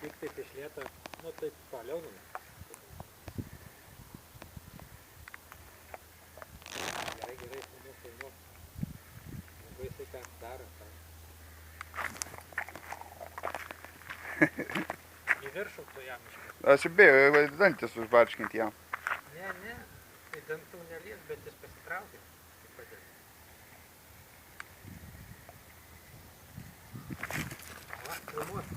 tik taip iš lėto, nu taip toliau numės. Gerai, filmuok. Labai jisai ką daro. Į viršų tu jam iškart. Aš bijau dantis užbarškinti jam. Ne, tai dantų nelies, bet jis pasitraukia. Taip padės. Va, filmuok.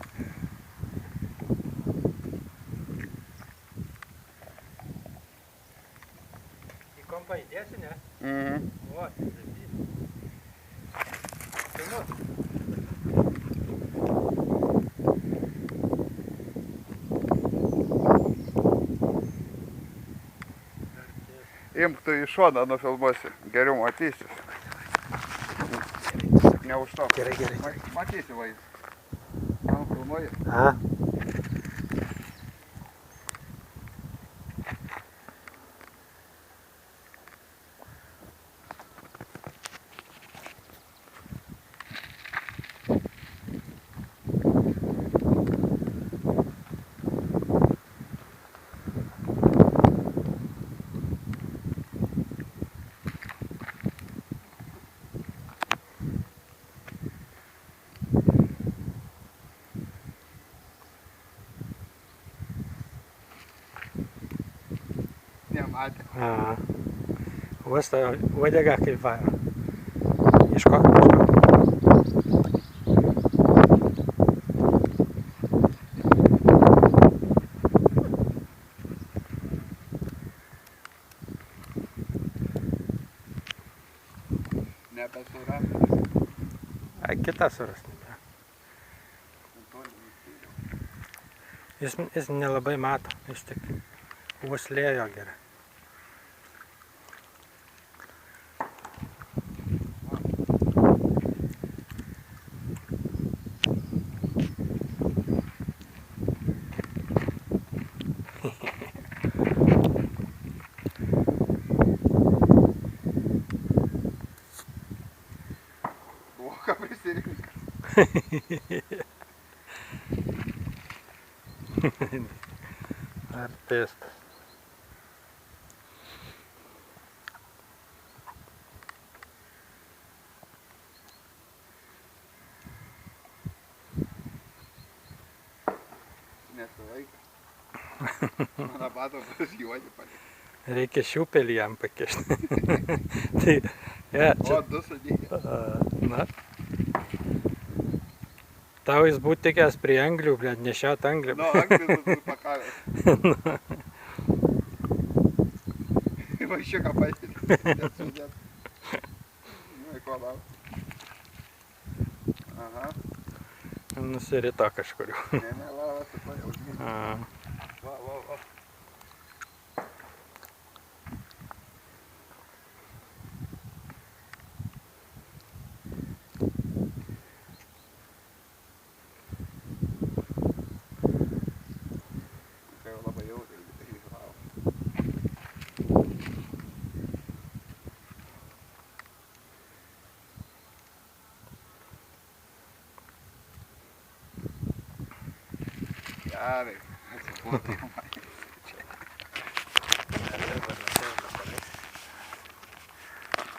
Į kompą įdėsi, ne? O, įdėsi. Filmuok. Imk tu į šoną nufilmuosi, geriau matysi. Ne už to. Gerai. Matysi vaizdą. Man filmuoji. A. Nematė. Uosto uodega kaip va. Ieško. Nebesuras. Kitą suras. Jis nelabai mato, jis tik uoslėjo gerai. Bloką prisirinkai. Artistas. Nesilaika. Mano bato prasijuoti palikti. Reikia šiupelį jam pakišti. Tai, ja, čia. O, du sudėję. Na. Tau jis būt tikęs prie anglių, blėt, nešiaut anglių. Nu, anglių tu pakavęs. Vašiuką paėdė. Nesudėt. Nu, į ko lauk. Aha. Nusirito kažkuriu. Ne, lavas, tu pajaudinė. Va. Tai jau labai jautriai išlavo. Gerai, atsipuotai.